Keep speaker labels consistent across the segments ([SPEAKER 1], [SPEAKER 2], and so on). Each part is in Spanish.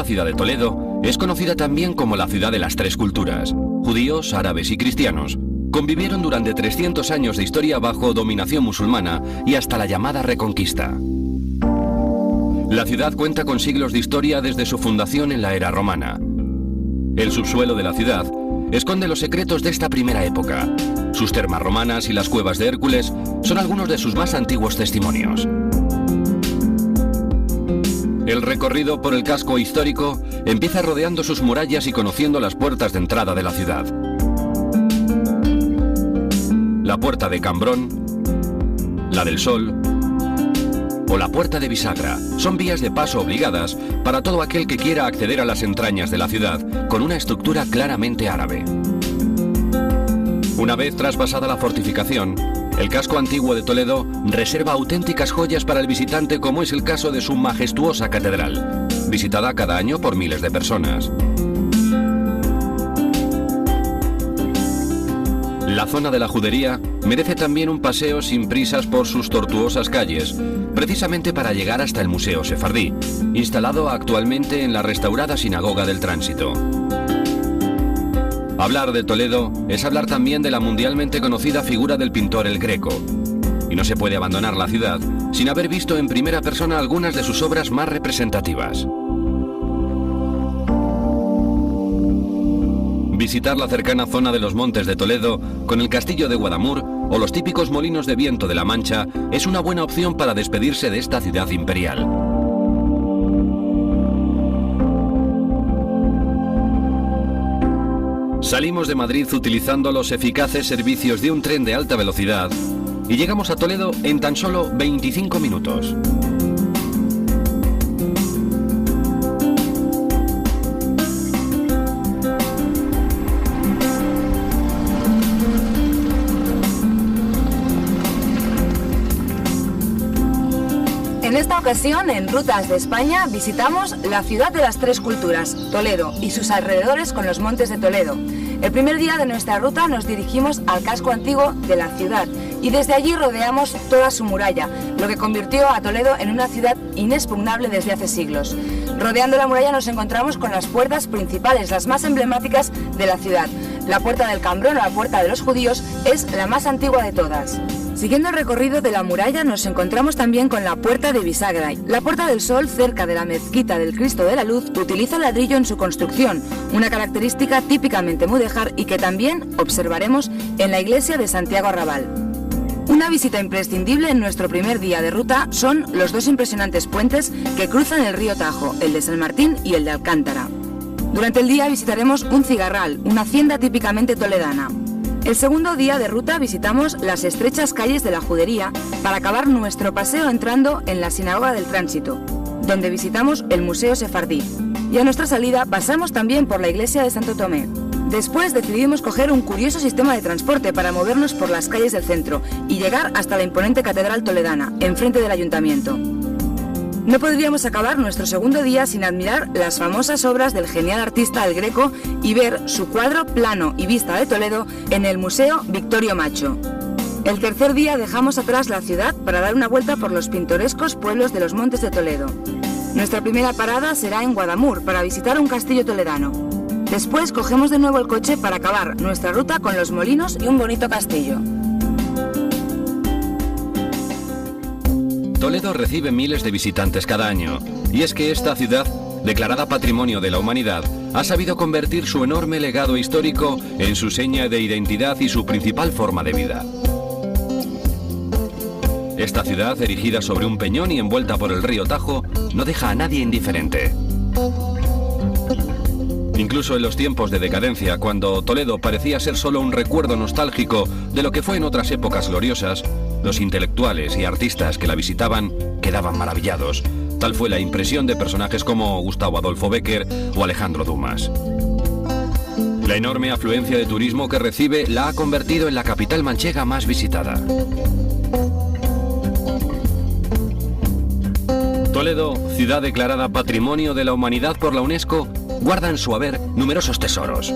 [SPEAKER 1] antigua ciudad de Toledo es conocida también como la ciudad de las tres culturas. Judíos, árabes y cristianos convivieron durante 300 años de historia bajo dominación musulmana y hasta la llamada Reconquista. La ciudad cuenta con siglos de historia desde su fundación en la era romana. El subsuelo de la ciudad esconde los secretos de esta primera época. Sus termas romanas y las cuevas de Hércules son algunos de sus más antiguos testimonios. El recorrido por el casco histórico empieza rodeando sus murallas y conociendo las puertas de entrada de la ciudad. La puerta de Cambrón, la del Sol o la puerta de Bisagra son vías de paso obligadas para todo aquel que quiera acceder a las entrañas de la ciudad con una estructura claramente árabe. Una vez traspasada la fortificación, el casco antiguo de Toledo reserva auténticas joyas para el visitante, como es el caso de su majestuosa catedral, visitada cada año por miles de personas. La zona de la judería merece también un paseo sin prisas por sus tortuosas calles, precisamente para llegar hasta el Museo Sefardí, instalado actualmente en la restaurada Sinagoga del Tránsito. Hablar de Toledo es hablar también de la mundialmente conocida figura del pintor El Greco, y no se puede abandonar la ciudad sin haber visto en primera persona algunas de sus obras más representativas. Visitar la cercana zona de los Montes de Toledo, con el castillo de Guadamur o los típicos molinos de viento de La Mancha, es una buena opción para despedirse de esta ciudad imperial. Salimos de Madrid utilizando los eficaces servicios de un tren de alta velocidad y llegamos a Toledo en tan solo 25 minutos.
[SPEAKER 2] En esta ocasión, en Rutas de España, visitamos la ciudad de las tres culturas, Toledo, y sus alrededores con los Montes de Toledo. El primer día de nuestra ruta nos dirigimos al casco antiguo de la ciudad y desde allí rodeamos toda su muralla, lo que convirtió a Toledo en una ciudad inexpugnable desde hace siglos. Rodeando la muralla nos encontramos con las puertas principales, las más emblemáticas de la ciudad. La puerta del Cambrón, o la puerta de los judíos, es la más antigua de todas. Siguiendo el recorrido de la muralla nos encontramos también con la puerta de Bisagra. La puerta del Sol, cerca de la mezquita del Cristo de la Luz, utiliza ladrillo en su construcción, una característica típicamente mudéjar y que también observaremos en la iglesia de Santiago Arrabal. Una visita imprescindible en nuestro primer día de ruta son los dos impresionantes puentes que cruzan el río Tajo, el de San Martín y el de Alcántara. Durante el día visitaremos un cigarral, una hacienda típicamente toledana. El segundo día de ruta visitamos las estrechas calles de la Judería para acabar nuestro paseo entrando en la Sinagoga del Tránsito, donde visitamos el Museo Sefardí. Y a nuestra salida pasamos también por la iglesia de Santo Tomé. Después decidimos coger un curioso sistema de transporte para movernos por las calles del centro y llegar hasta la imponente Catedral Toledana, enfrente del Ayuntamiento. No podríamos acabar nuestro segundo día sin admirar las famosas obras del genial artista El Greco y ver su cuadro Plano y Vista de Toledo en el Museo Victorio Macho. El tercer día dejamos atrás la ciudad para dar una vuelta por los pintorescos pueblos de los Montes de Toledo. Nuestra primera parada será en Guadamur para visitar un castillo toledano. Después cogemos de nuevo el coche para acabar nuestra ruta con los molinos y un bonito castillo.
[SPEAKER 1] Toledo recibe miles de visitantes cada año, y es que esta ciudad, declarada Patrimonio de la Humanidad, ha sabido convertir su enorme legado histórico en su seña de identidad y su principal forma de vida. Esta ciudad, erigida sobre un peñón y envuelta por el río Tajo, no deja a nadie indiferente. Incluso en los tiempos de decadencia, cuando Toledo parecía ser solo un recuerdo nostálgico de lo que fue en otras épocas gloriosas, los intelectuales y artistas que la visitaban quedaban maravillados. Tal fue la impresión de personajes como Gustavo Adolfo Bécquer o Alejandro Dumas. La enorme afluencia de turismo que recibe la ha convertido en la capital manchega más visitada. Toledo, ciudad declarada Patrimonio de la Humanidad por la UNESCO, guarda en su haber numerosos tesoros.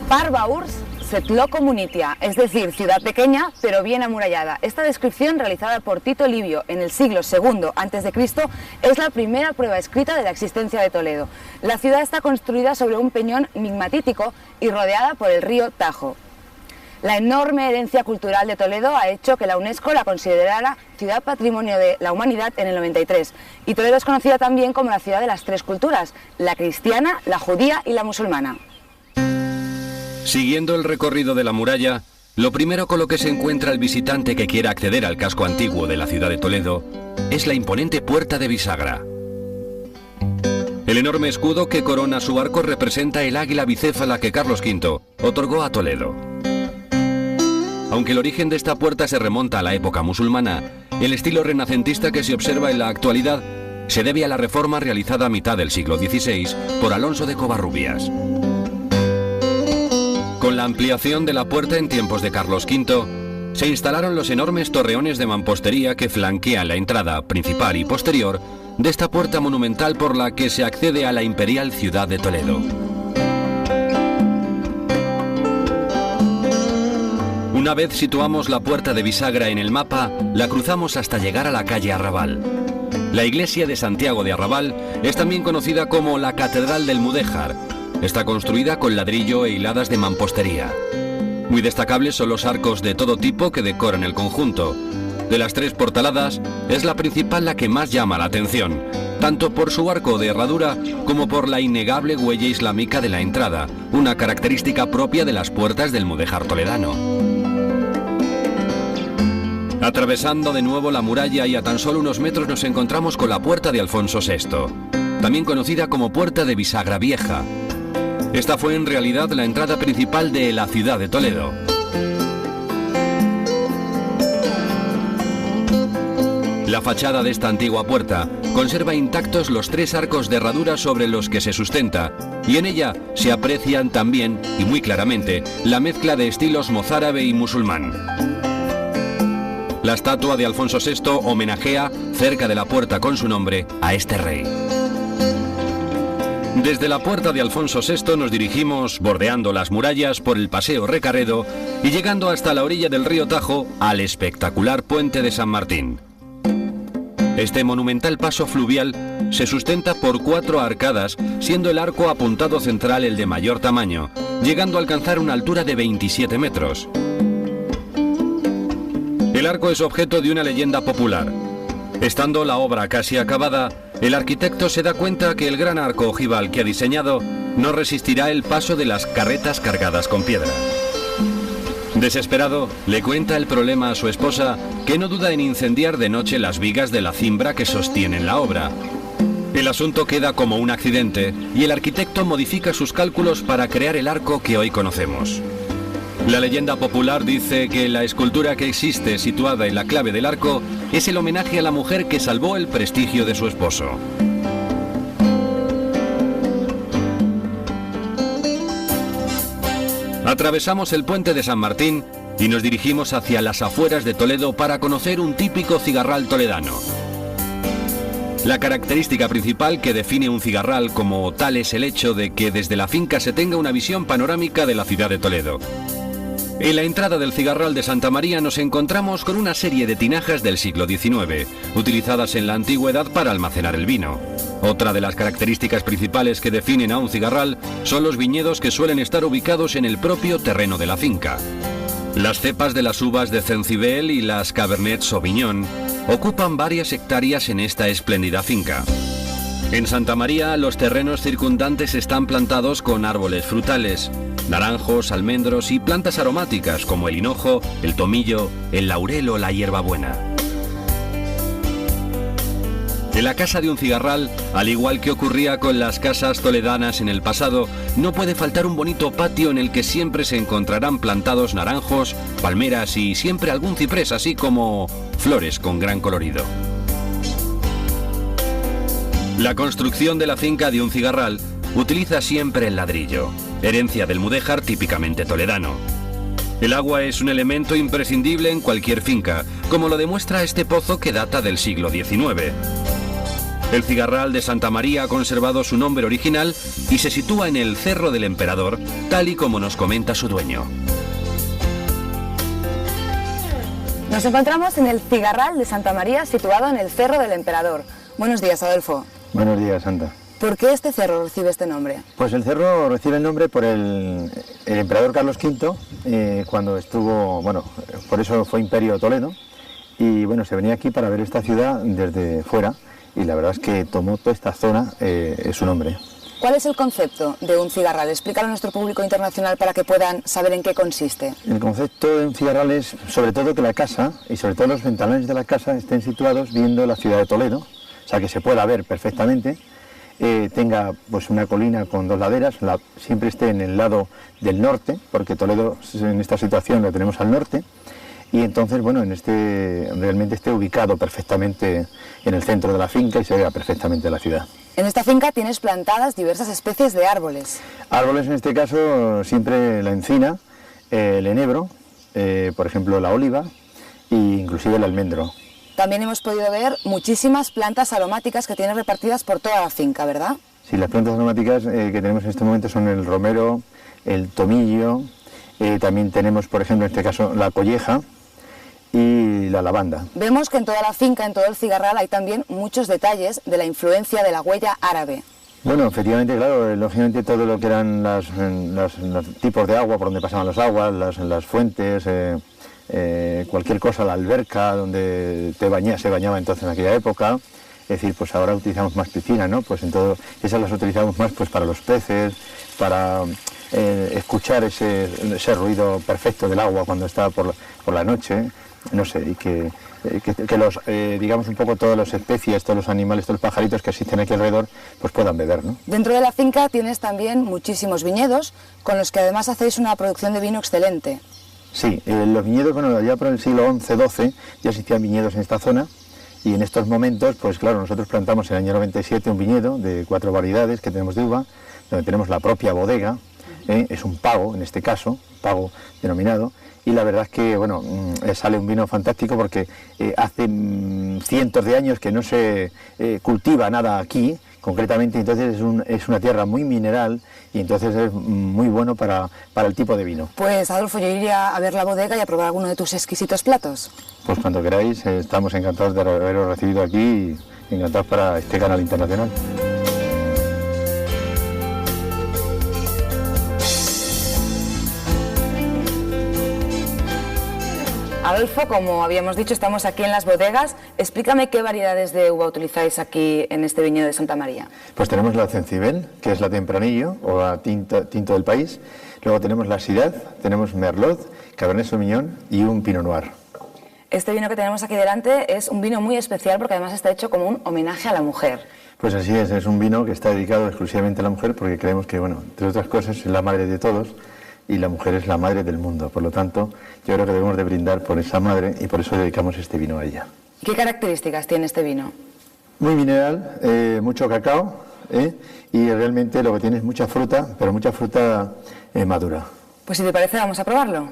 [SPEAKER 2] Parva Urs Setloco Munitia, es decir, ciudad pequeña pero bien amurallada. Esta descripción, realizada por Tito Livio en el siglo II a.C., es la primera prueba escrita de la existencia de Toledo. La ciudad está construida sobre un peñón migmatítico y rodeada por el río Tajo. La enorme herencia cultural de Toledo ha hecho que la UNESCO la considerara Ciudad Patrimonio de la Humanidad en el 93. Y Toledo es conocida también como la ciudad de las tres culturas, la cristiana, la judía y la musulmana.
[SPEAKER 1] Siguiendo el recorrido de la muralla, lo primero con lo que se encuentra el visitante que quiera acceder al casco antiguo de la ciudad de Toledo es la imponente puerta de bisagra. El enorme escudo que corona su arco representa el águila bicéfala que Carlos V otorgó a Toledo. Aunque el origen de esta puerta se remonta a la época musulmana, el estilo renacentista que se observa en la actualidad se debe a la reforma realizada a mitad del siglo XVI por Alonso de Covarrubias. Con la ampliación de la puerta en tiempos de Carlos V, se instalaron los enormes torreones de mampostería que flanquean la entrada principal y posterior de esta puerta monumental por la que se accede a la imperial ciudad de Toledo. Una vez situamos la puerta de bisagra en el mapa, la cruzamos hasta llegar a la calle Arrabal. La iglesia de Santiago de Arrabal es también conocida como la Catedral del Mudéjar. Está construida con ladrillo e hiladas de mampostería. Muy destacables son los arcos de todo tipo que decoran el conjunto. De las tres portaladas, es la principal la que más llama la atención, tanto por su arco de herradura como por la innegable huella islámica de la entrada, una característica propia de las puertas del mudéjar toledano. Atravesando de nuevo la muralla y a tan solo unos metros nos encontramos con la puerta de Alfonso VI, también conocida como Puerta de Bisagra Vieja. Esta fue en realidad la entrada principal de la ciudad de Toledo. La fachada de esta antigua puerta conserva intactos los tres arcos de herradura sobre los que se sustenta, y en ella se aprecian también, y muy claramente, la mezcla de estilos mozárabe y musulmán. La estatua de Alfonso VI homenajea, cerca de la puerta con su nombre, a este rey. Desde la puerta de Alfonso VI nos dirigimos, bordeando las murallas, por el Paseo Recarredo y llegando hasta la orilla del río Tajo al espectacular Puente de San Martín. Este monumental paso fluvial se sustenta por 4 arcadas, siendo el arco apuntado central el de mayor tamaño, llegando a alcanzar una altura de 27 metros. El arco es objeto de una leyenda popular. Estando la obra casi acabada, el arquitecto se da cuenta que el gran arco ojival que ha diseñado no resistirá el paso de las carretas cargadas con piedra. Desesperado, le cuenta el problema a su esposa, que no duda en incendiar de noche las vigas de la cimbra que sostienen la obra. El asunto queda como un accidente y el arquitecto modifica sus cálculos para crear el arco que hoy conocemos. La leyenda popular dice que la escultura que existe situada en la clave del arco es el homenaje a la mujer que salvó el prestigio de su esposo. Atravesamos el puente de San Martín y nos dirigimos hacia las afueras de Toledo para conocer un típico cigarral toledano. La característica principal que define un cigarral como tal es el hecho de que desde la finca se tenga una visión panorámica de la ciudad de Toledo. En la entrada del cigarral de Santa María nos encontramos con una serie de tinajas del siglo XIX, utilizadas en la antigüedad para almacenar el vino. Otra de las características principales que definen a un cigarral son los viñedos que suelen estar ubicados en el propio terreno de la finca. Las cepas de las uvas de Cencibel y las Cabernet Sauvignon ocupan varias hectáreas en esta espléndida finca. En Santa María, los terrenos circundantes están plantados con árboles frutales, naranjos, almendros y plantas aromáticas como el hinojo, el tomillo, el laurel o la hierbabuena. En la casa de un cigarral, al igual que ocurría con las casas toledanas en el pasado, no puede faltar un bonito patio en el que siempre se encontrarán plantados naranjos, palmeras y siempre algún ciprés, así como flores con gran colorido. La construcción de la finca de un cigarral utiliza siempre el ladrillo, herencia del mudéjar típicamente toledano. El agua es un elemento imprescindible en cualquier finca, como lo demuestra este pozo que data del siglo XIX. El cigarral de Santa María ha conservado su nombre original y se sitúa en el Cerro del Emperador, tal y como nos comenta su dueño.
[SPEAKER 2] Nos encontramos en el Cigarral de Santa María, situado en el Cerro del Emperador. Buenos días, Adolfo.
[SPEAKER 3] Buenos días, Santa.
[SPEAKER 2] ¿Por qué este cerro recibe este nombre?
[SPEAKER 3] Pues el cerro recibe el nombre por el emperador Carlos V, cuando estuvo, bueno, por eso fue Imperio Toledo, y bueno, se venía aquí para ver esta ciudad desde fuera, y la verdad es que tomó toda esta zona su nombre.
[SPEAKER 2] ¿Cuál es el concepto de un cigarral? Explícalo a nuestro público internacional para que puedan saber en qué consiste.
[SPEAKER 3] El concepto de un cigarral es sobre todo que la casa, y sobre todo los ventanales de la casa, estén situados viendo la ciudad de Toledo, o sea que se pueda ver perfectamente, tenga pues una colina con dos laderas, siempre esté en el lado del norte, porque Toledo en esta situación lo tenemos al norte, y entonces bueno, realmente esté ubicado perfectamente en el centro de la finca y se vea perfectamente la ciudad.
[SPEAKER 2] En esta finca tienes plantadas diversas especies de árboles.
[SPEAKER 3] Árboles en este caso siempre la encina, el enebro, por ejemplo la oliva e inclusive el almendro.
[SPEAKER 2] También hemos podido ver muchísimas plantas aromáticas que tienes repartidas por toda la finca, ¿verdad? Sí,
[SPEAKER 3] las plantas aromáticas que tenemos en este momento son el romero, el tomillo, también tenemos por ejemplo en este caso la colleja y la lavanda. Vemos que en toda la finca, en todo el cigarral, hay también muchos detalles de la influencia de la huella árabe. Bueno, efectivamente, claro, lógicamente todo lo que eran los tipos de agua, por donde pasaban las aguas, las fuentes, cualquier cosa, la alberca donde se bañaba entonces en aquella época. Es decir, pues ahora utilizamos más piscinas, ¿no? Pues en todo, esas las utilizamos más pues para los peces, para escuchar ese ruido perfecto del agua cuando está por la noche. No sé, y que digamos un poco todas las especies, todos los animales, todos los pajaritos que existen aquí alrededor, pues puedan beber, ¿no? Dentro de la finca tienes también muchísimos viñedos, con los que además hacéis una producción de vino excelente. Sí, los viñedos, bueno, ya por el siglo XI-XII ya existían viñedos en esta zona, y en estos momentos, pues claro, nosotros plantamos en el año 97 un viñedo de 4 variedades que tenemos de uva, donde tenemos la propia bodega, es un pago, en este caso, pago denominado, y la verdad es que bueno, sale un vino fantástico porque hace cientos de años que no se cultiva nada aquí, concretamente, entonces es una tierra muy mineral y entonces es muy bueno para el tipo de vino. Pues Adolfo, yo iría a ver la bodega y a probar alguno de tus exquisitos platos. Pues cuando queráis, estamos encantados de haberos recibido aquí y encantados para este canal internacional. Adolfo, como habíamos dicho, estamos aquí en las bodegas. Explícame qué variedades de uva utilizáis aquí en este viñedo de Santa María. Pues tenemos la Cencibel, que es la Tempranillo, o la tinto del país. Luego tenemos la Syrah, tenemos Merlot, Cabernet Sauvignon y un Pinot Noir. Este vino que tenemos aquí delante es un vino muy especial porque además está hecho como un homenaje a la mujer. Pues así es un vino que está dedicado exclusivamente a la mujer porque creemos que, bueno, entre otras cosas, es la madre de todos. Y la mujer es la madre del mundo, por lo tanto, yo creo que debemos de brindar por esa madre y por eso dedicamos este vino a ella. ¿Qué características tiene este vino? Muy mineral, mucho cacao, y realmente lo que tiene es mucha fruta, pero mucha fruta madura. Pues si te parece, vamos a probarlo.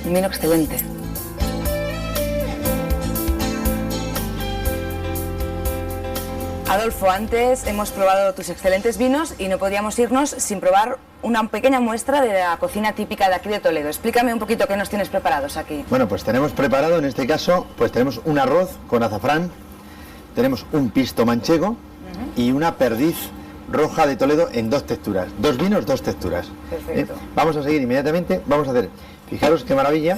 [SPEAKER 3] Un vino excelente. Adolfo, antes hemos probado tus excelentes vinos y no podíamos irnos sin probar una pequeña muestra de la cocina típica de aquí de Toledo. Explícame un poquito qué nos tienes preparados aquí. Bueno, pues tenemos preparado en este caso, pues tenemos un arroz con azafrán, tenemos un pisto manchego y una perdiz roja de Toledo en 2 texturas. 2 vinos, 2 texturas. Perfecto. Vamos a seguir inmediatamente, vamos a hacer, fijaros qué maravilla,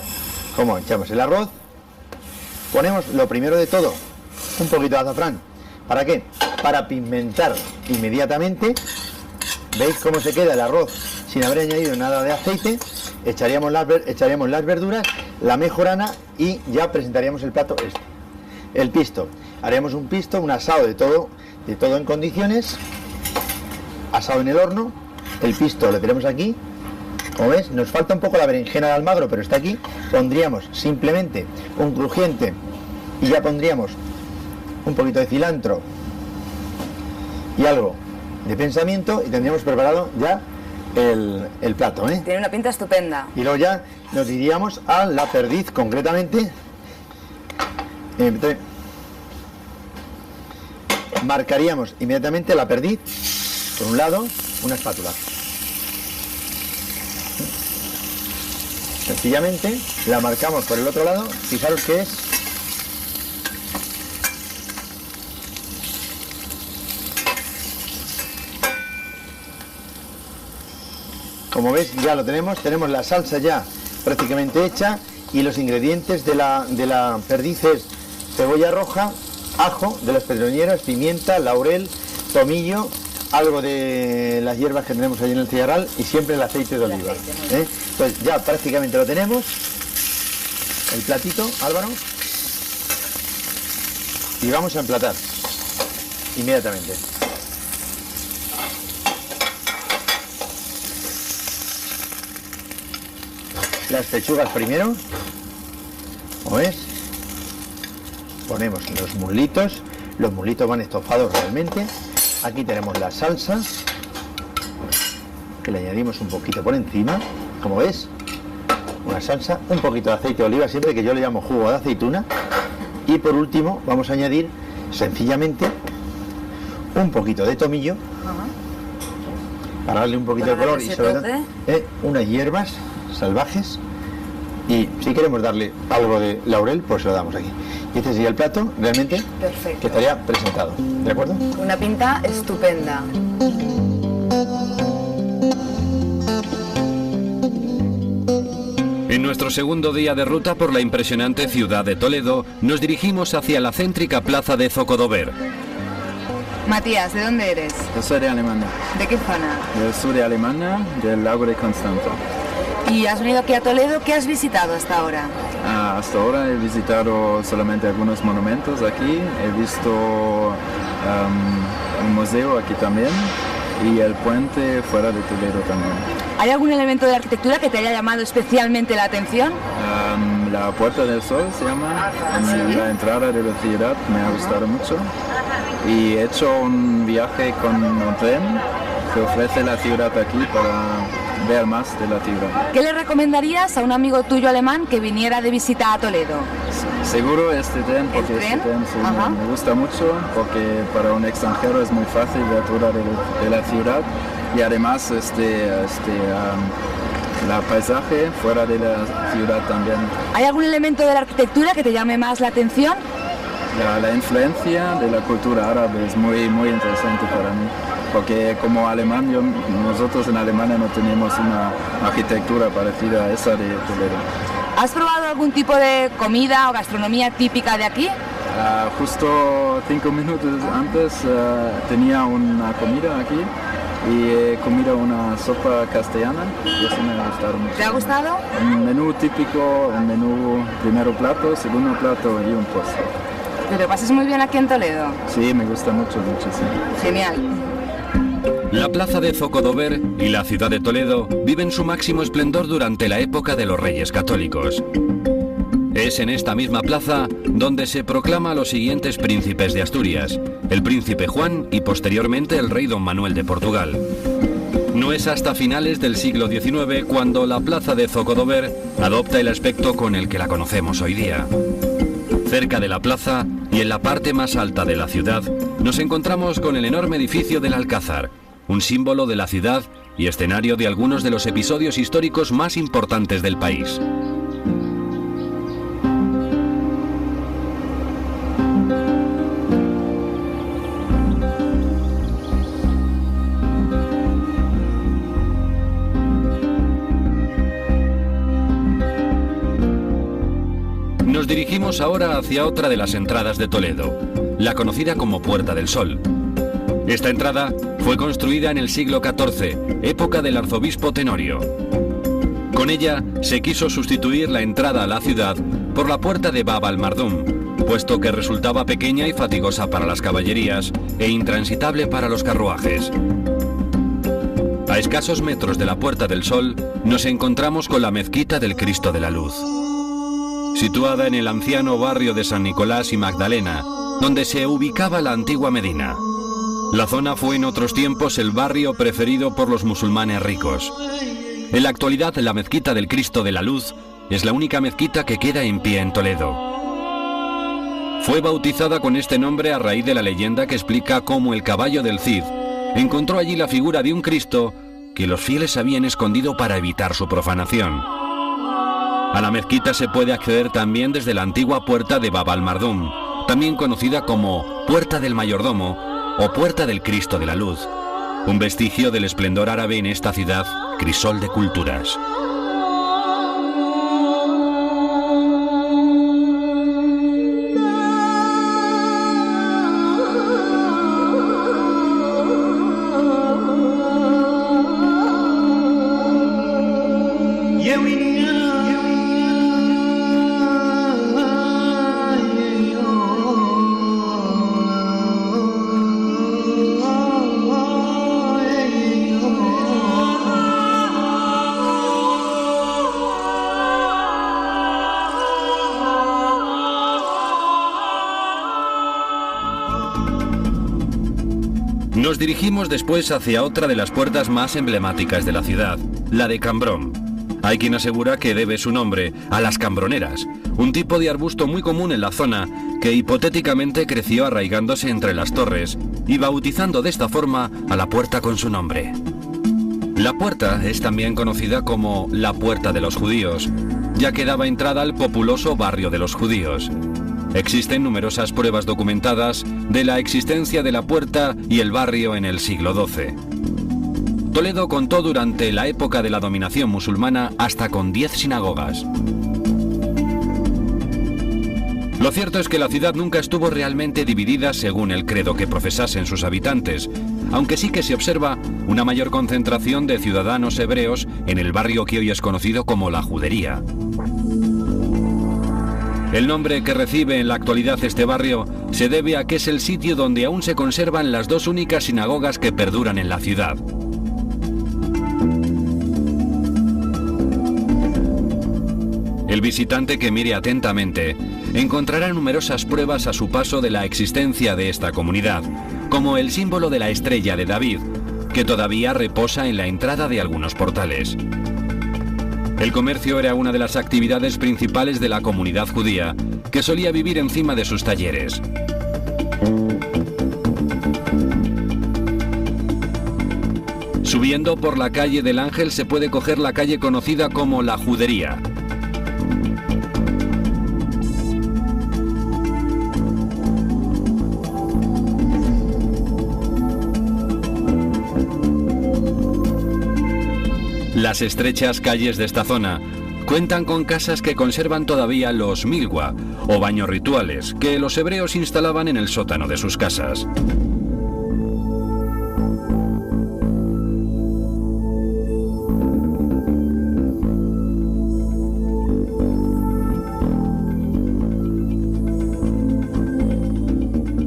[SPEAKER 3] cómo echamos el arroz, ponemos lo primero de todo, un poquito de azafrán. ¿Para qué? Para pigmentar inmediatamente. ¿Veis cómo se queda el arroz sin haber añadido nada de aceite? Echaríamos las verduras, la mejorana y ya presentaríamos el plato este. El pisto. Haremos un pisto, un asado de todo en condiciones. Asado en el horno. El pisto lo tenemos aquí. Como ves, nos falta un poco la berenjena de Almagro, pero está aquí. Pondríamos simplemente un crujiente y ya pondríamos un poquito de cilantro y algo de pensamiento y tendríamos preparado ya el plato, Tiene una pinta estupenda. Y luego ya nos iríamos a la perdiz concretamente. marcaríamos inmediatamente la perdiz, por un lado, una espátula. Sencillamente la marcamos por el otro lado, fijaros que es como veis ya lo tenemos la salsa ya prácticamente hecha y los ingredientes de la perdiz es cebolla roja, ajo de las pedroñeras, pimienta, laurel, tomillo, algo de las hierbas que tenemos allí en el cigarral y siempre el aceite de oliva. Pues ya prácticamente lo tenemos, el platito, Álvaro, y vamos a emplatar inmediatamente. Las pechugas primero, como ves, ponemos los muslitos van estofados realmente. Aquí tenemos la salsa, que le añadimos un poquito por encima, como ves, una salsa, un poquito de aceite de oliva, siempre que yo le llamo jugo de aceituna. Y por último vamos a añadir sencillamente un poquito de tomillo, para darle un poquito de color y sobre todo unas hierbas salvajes, y si queremos darle algo de laurel pues lo damos aquí, y este sería el plato realmente perfecto, que estaría presentado, ¿de acuerdo?
[SPEAKER 2] Una pinta estupenda.
[SPEAKER 1] En nuestro segundo día de ruta por la impresionante ciudad de Toledo, nos dirigimos hacia la céntrica plaza de Zocodover.
[SPEAKER 2] Matías, ¿de dónde eres?
[SPEAKER 4] Yo soy de Alemania.
[SPEAKER 2] ¿De qué zona?
[SPEAKER 4] Del sur de Alemania, del lago de Constanza.
[SPEAKER 2] ¿Y has venido aquí a Toledo? ¿Qué has visitado hasta ahora?
[SPEAKER 4] Hasta ahora he visitado solamente algunos monumentos aquí. He visto un museo aquí también y el puente fuera de Toledo también.
[SPEAKER 2] ¿Hay algún elemento de la arquitectura que te haya llamado especialmente la atención?
[SPEAKER 4] La Puerta del Sol se llama, la entrada de la ciudad, me ha gustado mucho. Y he hecho un viaje con un tren que ofrece la ciudad aquí para ver más de la ciudad.
[SPEAKER 2] ¿Qué le recomendarías a un amigo tuyo alemán que viniera de visita a Toledo?
[SPEAKER 4] Seguro este tren, porque este tren me gusta mucho, porque para un extranjero es muy fácil ver toda de la ciudad y además la paisaje fuera de la ciudad también.
[SPEAKER 2] ¿Hay algún elemento de la arquitectura que te llame más la atención?
[SPEAKER 4] La influencia de la cultura árabe es muy, muy interesante para mí, porque como alemán, nosotros en Alemania no tenemos una arquitectura parecida a esa de Toledo.
[SPEAKER 2] ¿Has probado algún tipo de comida o gastronomía típica de aquí?
[SPEAKER 4] Justo 5 minutos antes tenía una comida aquí y he comido una sopa castellana y eso me ha gustado mucho.
[SPEAKER 2] ¿Te ha gustado?
[SPEAKER 4] Un menú típico, un menú primero plato, segundo plato y un postre.
[SPEAKER 2] ¿Te lo pasas muy bien aquí en Toledo?
[SPEAKER 4] Sí, me gusta mucho, sí.
[SPEAKER 2] Genial.
[SPEAKER 1] La plaza de Zocodover y la ciudad de Toledo viven su máximo esplendor durante la época de los Reyes Católicos. Es en esta misma plaza donde se proclama a los siguientes príncipes de Asturias, el príncipe Juan y posteriormente el rey don Manuel de Portugal. No es hasta finales del siglo XIX cuando la plaza de Zocodover adopta el aspecto con el que la conocemos hoy día. Cerca de la plaza y en la parte más alta de la ciudad nos encontramos con el enorme edificio del Alcázar, un símbolo de la ciudad y escenario de algunos de los episodios históricos más importantes del país. Nos dirigimos ahora hacia otra de las entradas de Toledo, la conocida como Puerta del Sol. Esta entrada fue construida en el siglo XIV, época del arzobispo Tenorio. Con ella se quiso sustituir la entrada a la ciudad por la puerta de Bab al-Mardum, puesto que resultaba pequeña y fatigosa para las caballerías e intransitable para los carruajes. A escasos metros de la Puerta del Sol nos encontramos con la mezquita del Cristo de la Luz, situada en el anciano barrio de San Nicolás y Magdalena, donde se ubicaba la antigua Medina. La zona fue en otros tiempos el barrio preferido por los musulmanes ricos. En la actualidad, la mezquita del Cristo de la Luz es la única mezquita que queda en pie en Toledo. Fue bautizada con este nombre a raíz de la leyenda que explica cómo el caballo del Cid encontró allí la figura de un Cristo que los fieles habían escondido para evitar su profanación. A la mezquita se puede acceder también desde la antigua puerta de Bab al-Mardum, también conocida como Puerta del Mayordomo o Puerta del Cristo de la Luz, un vestigio del esplendor árabe en esta ciudad, crisol de culturas. Nos dirigimos después hacia otra de las puertas más emblemáticas de la ciudad, la de Cambrón. Hay quien asegura que debe su nombre a las cambroneras, un tipo de arbusto muy común en la zona que hipotéticamente creció arraigándose entre las torres y bautizando de esta forma a la puerta con su nombre. La puerta es también conocida como la Puerta de los Judíos, ya que daba entrada al populoso barrio de los judíos. Existen numerosas pruebas documentadas de la existencia de la puerta y el barrio en el siglo XII. Toledo contó durante la época de la dominación musulmana hasta con 10 sinagogas. Lo cierto es que la ciudad nunca estuvo realmente dividida según el credo que profesasen sus habitantes, aunque sí que se observa una mayor concentración de ciudadanos hebreos en el barrio que hoy es conocido como la Judería. El nombre que recibe en la actualidad este barrio se debe a que es el sitio donde aún se conservan las dos únicas sinagogas que perduran en la ciudad. El visitante que mire atentamente encontrará numerosas pruebas a su paso de la existencia de esta comunidad, como el símbolo de la estrella de David, que todavía reposa en la entrada de algunos portales. El comercio era una de las actividades principales de la comunidad judía, que solía vivir encima de sus talleres. Subiendo por la calle del Ángel se puede coger la calle conocida como la Judería. Las estrechas calles de esta zona cuentan con casas que conservan todavía los milwa, o baños rituales, que los hebreos instalaban en el sótano de sus casas.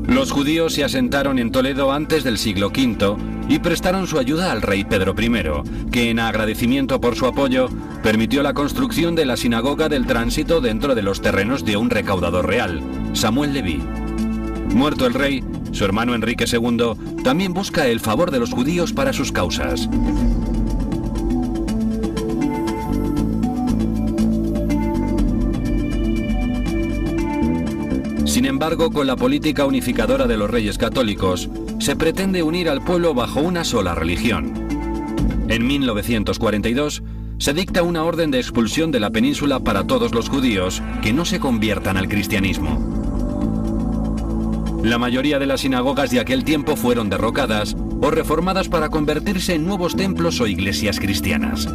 [SPEAKER 1] Los judíos se asentaron en Toledo antes del siglo V y prestaron su ayuda al rey Pedro I, que en agradecimiento por su apoyo permitió la construcción de la sinagoga del Tránsito dentro de los terrenos de un recaudador real, Samuel Leví. Muerto el rey, su hermano Enrique II también busca el favor de los judíos para sus causas. Sin embargo, con la política unificadora de los reyes católicos, se pretende unir al pueblo bajo una sola religión. En 1942, se dicta una orden de expulsión de la península para todos los judíos que no se conviertan al cristianismo. La mayoría de las sinagogas de aquel tiempo fueron derrocadas o reformadas para convertirse en nuevos templos o iglesias cristianas.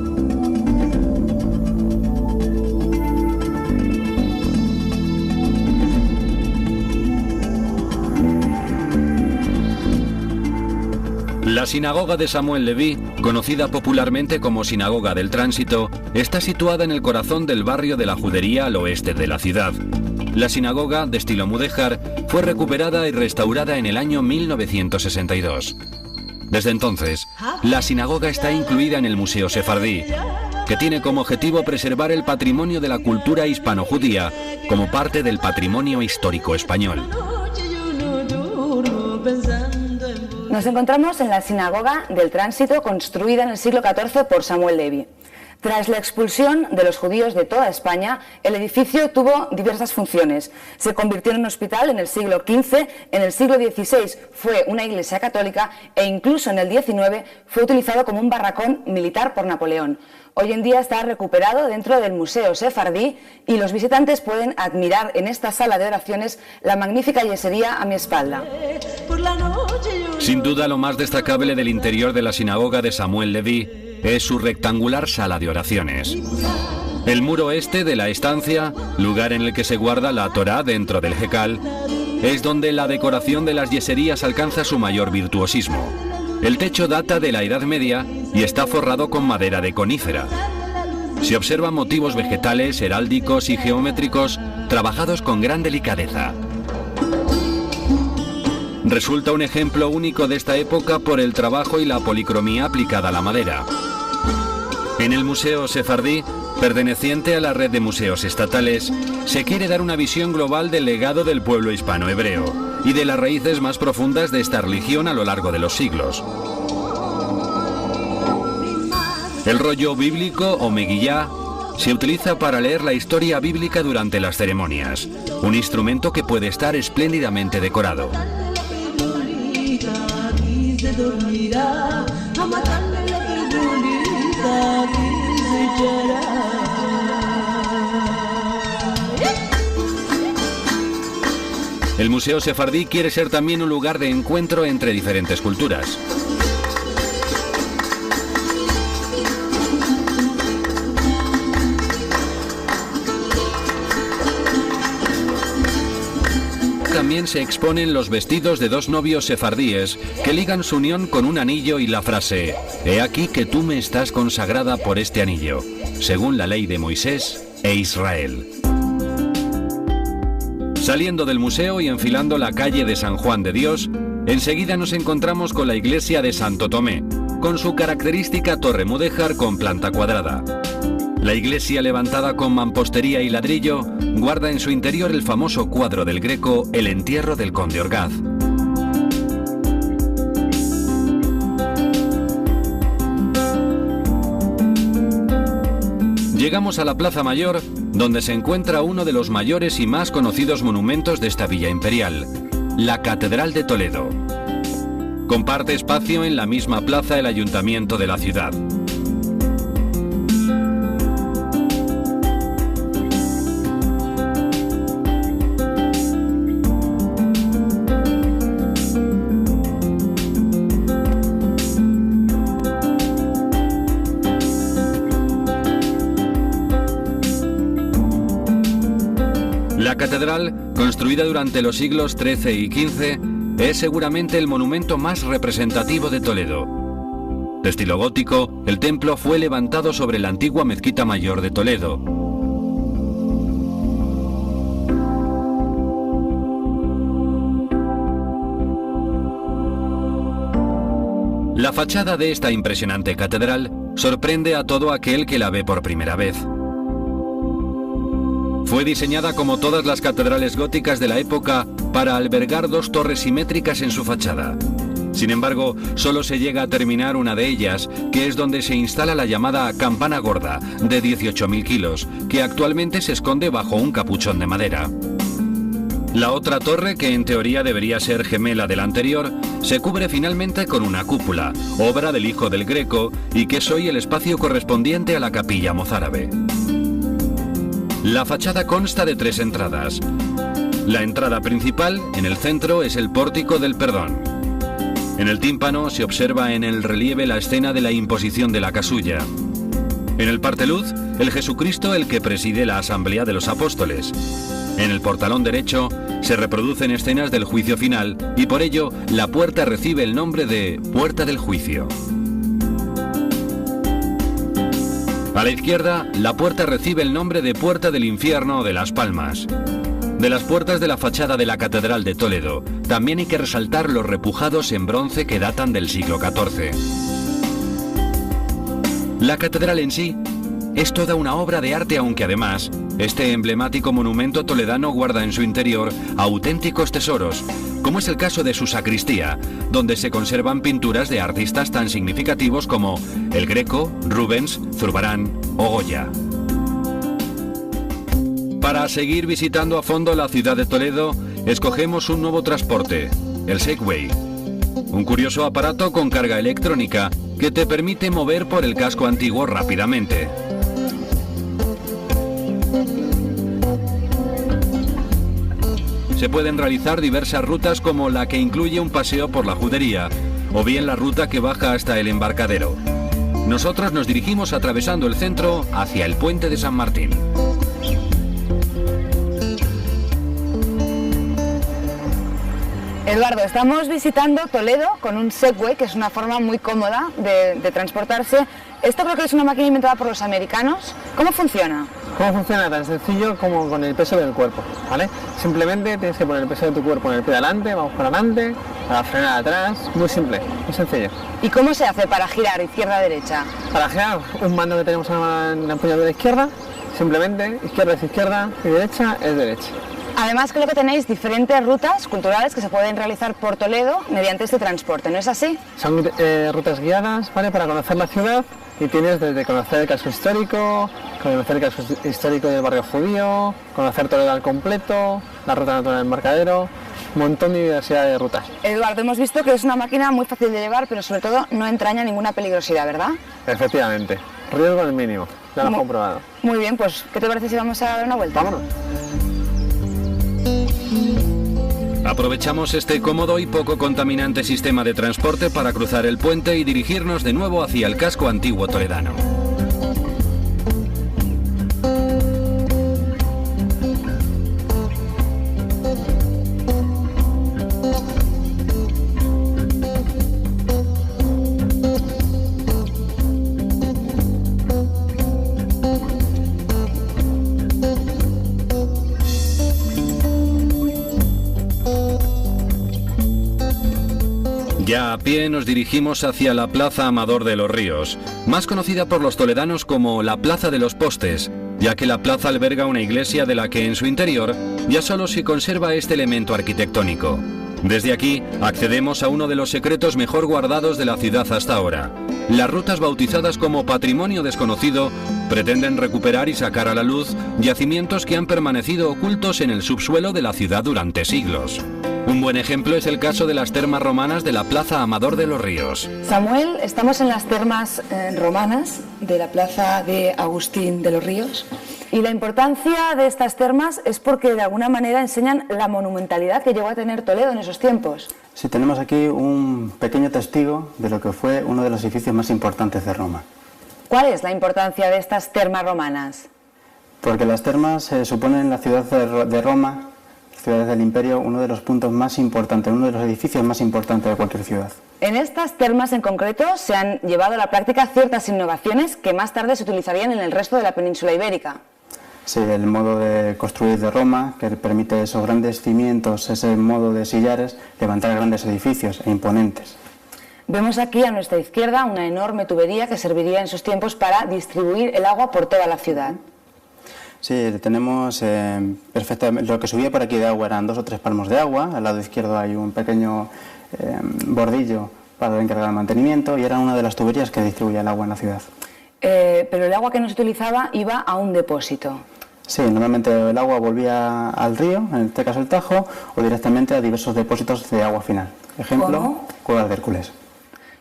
[SPEAKER 1] La sinagoga de Samuel Leví, conocida popularmente como Sinagoga del Tránsito, está situada en el corazón del barrio de la Judería al oeste de la ciudad. La sinagoga, de estilo mudéjar, fue recuperada y restaurada en el año 1962. Desde entonces, la sinagoga está incluida en el Museo Sefardí, que tiene como objetivo preservar el patrimonio de la cultura hispano-judía como parte del patrimonio histórico español.
[SPEAKER 2] Nos encontramos en la Sinagoga del Tránsito, construida en el siglo XIV por Samuel Leví. Tras la expulsión de los judíos de toda España, el edificio tuvo diversas funciones. Se convirtió en un hospital en el siglo XV, en el siglo XVI fue una iglesia católica e incluso en el XIX fue utilizado como un barracón militar por Napoleón. Hoy en día está recuperado dentro del Museo Sefardí y los visitantes pueden admirar en esta sala de oraciones la magnífica yesería a mi espalda.
[SPEAKER 1] Sin duda, lo más destacable del interior de la sinagoga de Samuel Leví es su rectangular sala de oraciones. El muro este de la estancia, lugar en el que se guarda la Torá dentro del Hekal, es donde la decoración de las yeserías alcanza su mayor virtuosismo. El techo data de la Edad Media y está forrado con madera de conífera. Se observan motivos vegetales, heráldicos y geométricos trabajados con gran delicadeza. Resulta un ejemplo único de esta época por el trabajo y la policromía aplicada a la madera. En el Museo Sefardí, perteneciente a la red de museos estatales, se quiere dar una visión global del legado del pueblo hispano-hebreo y de las raíces más profundas de esta religión a lo largo de los siglos. El rollo bíblico o Megillá se utiliza para leer la historia bíblica durante las ceremonias, un instrumento que puede estar espléndidamente decorado. El Museo Sefardí quiere ser también un lugar de encuentro entre diferentes culturas. También se exponen los vestidos de dos novios sefardíes que ligan su unión con un anillo y la frase «He aquí que tú me estás consagrada por este anillo», según la ley de Moisés e Israel. Saliendo del museo y enfilando la calle de San Juan de Dios, enseguida nos encontramos con la iglesia de Santo Tomé, con su característica torre mudéjar con planta cuadrada. La iglesia, levantada con mampostería y ladrillo, guarda en su interior el famoso cuadro del Greco El entierro del conde Orgaz. Llegamos a la Plaza Mayor, donde se encuentra uno de los mayores y más conocidos monumentos de esta villa imperial, la Catedral de Toledo. Comparte espacio en la misma plaza el ayuntamiento de la ciudad. La catedral, construida durante los siglos XIII y XV, es seguramente el monumento más representativo de Toledo. De estilo gótico, el templo fue levantado sobre la antigua mezquita mayor de Toledo. La fachada de esta impresionante catedral sorprende a todo aquel que la ve por primera vez. Fue diseñada como todas las catedrales góticas de la época para albergar dos torres simétricas en su fachada. Sin embargo, solo se llega a terminar una de ellas, que es donde se instala la llamada campana gorda, de 18.000 kilos, que actualmente se esconde bajo un capuchón de madera. La otra torre, que en teoría debería ser gemela de la anterior, se cubre finalmente con una cúpula, obra del hijo del Greco, y que es hoy el espacio correspondiente a la capilla mozárabe. La fachada consta de tres entradas. La entrada principal, en el centro, es el pórtico del perdón. En el tímpano se observa en el relieve la escena de la imposición de la casulla. En el parteluz, el Jesucristo el que preside la asamblea de los apóstoles. En el portalón derecho se reproducen escenas del juicio final y por ello la puerta recibe el nombre de Puerta del Juicio. A la izquierda, la puerta recibe el nombre de Puerta del Infierno o de las Palmas. De las puertas de la fachada de la Catedral de Toledo, también hay que resaltar los repujados en bronce que datan del siglo XIV. La catedral en sí es toda una obra de arte, aunque además, este emblemático monumento toledano guarda en su interior auténticos tesoros, como es el caso de su sacristía, donde se conservan pinturas de artistas tan significativos como El Greco, Rubens, Zurbarán o Goya. Para seguir visitando a fondo la ciudad de Toledo, escogemos un nuevo transporte, el Segway. Un curioso aparato con carga electrónica que te permite mover por el casco antiguo rápidamente. Se pueden realizar diversas rutas como la que incluye un paseo por la Judería o bien la ruta que baja hasta el embarcadero. Nosotros nos dirigimos atravesando el centro hacia el Puente de San Martín.
[SPEAKER 2] Eduardo, estamos visitando Toledo con un Segway, que es una forma muy cómoda de transportarse. Esto creo que es una máquina inventada por los americanos. ¿Cómo funciona?
[SPEAKER 5] ¿Cómo funciona? Tan sencillo como con el peso del cuerpo, ¿vale? Simplemente tienes que poner el peso de tu cuerpo en el pie de adelante, vamos para adelante, para frenar atrás, muy simple, muy sencillo.
[SPEAKER 2] ¿Y cómo se hace para girar izquierda-derecha?
[SPEAKER 5] Para girar, un mando que tenemos en la empuñadura izquierda, simplemente izquierda es izquierda y derecha es derecha.
[SPEAKER 2] Además creo que tenéis diferentes rutas culturales que se pueden realizar por Toledo mediante este transporte, ¿no es así?
[SPEAKER 5] Son rutas guiadas, ¿vale? Para conocer la ciudad, y tienes desde conocer el casco histórico, conocer el casco histórico del barrio judío, conocer Toledo al completo, la ruta natural del embarcadero, un montón de diversidad de rutas.
[SPEAKER 2] Eduardo, hemos visto que es una máquina muy fácil de llevar, pero sobre todo no entraña ninguna peligrosidad, ¿verdad?
[SPEAKER 5] Efectivamente, riesgo al mínimo, ya lo hemos comprobado.
[SPEAKER 2] Muy bien, pues ¿qué te parece si vamos a dar una vuelta?
[SPEAKER 5] Vámonos.
[SPEAKER 1] Aprovechamos este cómodo y poco contaminante sistema de transporte para cruzar el puente y dirigirnos de nuevo hacia el casco antiguo toledano. Ya a pie nos dirigimos hacia la Plaza Amador de los Ríos, más conocida por los toledanos como la Plaza de los Postes, ya que la plaza alberga una iglesia de la que en su interior ya solo se conserva este elemento arquitectónico. Desde aquí accedemos a uno de los secretos mejor guardados de la ciudad hasta ahora. Las rutas bautizadas como Patrimonio Desconocido pretenden recuperar y sacar a la luz yacimientos que han permanecido ocultos en el subsuelo de la ciudad durante siglos. Un buen ejemplo es el caso de las termas romanas de la Plaza Amador de los Ríos.
[SPEAKER 2] Samuel, estamos en las termas romanas de la Plaza de Agustín de los Ríos. Y la importancia de estas termas es porque de alguna manera enseñan la monumentalidad que llegó a tener Toledo en esos tiempos.
[SPEAKER 3] Sí, tenemos aquí un pequeño testigo de lo que fue uno de los edificios más importantes de Roma.
[SPEAKER 2] ¿Cuál es la importancia de estas termas romanas?
[SPEAKER 3] Porque las termas suponen en la ciudad de Roma, ciudades del imperio, uno de los puntos más importantes, uno de los edificios más importantes de cualquier ciudad.
[SPEAKER 2] En estas termas en concreto se han llevado a la práctica ciertas innovaciones que más tarde se utilizarían en el resto de la península ibérica.
[SPEAKER 3] Sí, el modo de construir de Roma, que permite esos grandes cimientos, ese modo de sillares, levantar grandes edificios e imponentes.
[SPEAKER 2] Vemos aquí a nuestra izquierda una enorme tubería que serviría en sus tiempos para distribuir el agua por toda la ciudad.
[SPEAKER 3] Sí, tenemos perfectamente. Lo que subía por aquí de agua eran 2 o 3 palmos de agua. Al lado izquierdo hay un pequeño bordillo para encargar el mantenimiento y era una de las tuberías que distribuía el agua en la ciudad.
[SPEAKER 2] Pero el agua que no se utilizaba iba a un depósito.
[SPEAKER 3] Sí, normalmente el agua volvía al río, en este caso el Tajo, o directamente a diversos depósitos de agua final. Ejemplo,
[SPEAKER 2] ¿Cómo?
[SPEAKER 3] Cuevas de Hércules.